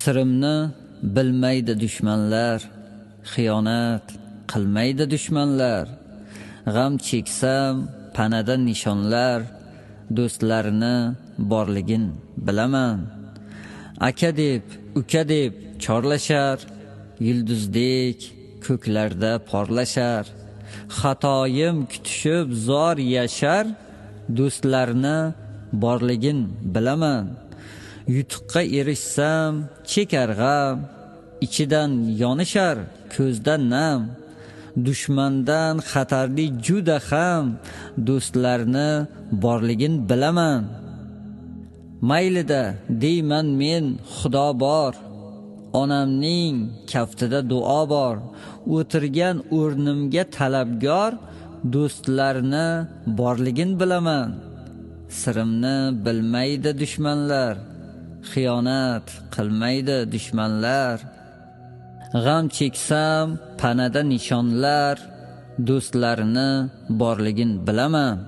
Sirimni bilmaydi dushmanlar, xiyonat qilmaydi dushmanlar. G'am cheksam panada nishonlar, do'stlarini borligin bilaman. Aka deb, uka deb chorlashar, yulduzdek ko'klarda porlashar. Xatoyim kutishib zor yashar, do'stlarni borligin bilaman. Yutuqqa erishsam chekar g'am, ichidan yonishar ko'zdan nam. Dushmandan xatarli juda ham, do'stlarni borligin bilaman. Maylida deyman men Xudo bor, onamning kaftida duo bor. O'tirgan o'rnimga talabgor, do'stlarni borligin bilaman. Sirimni bilmaydi dushmanlar, xiyonat qilmaydi dushmanlar. G'am cheksam panada nishonlar, do'stlarini borligin bilaman.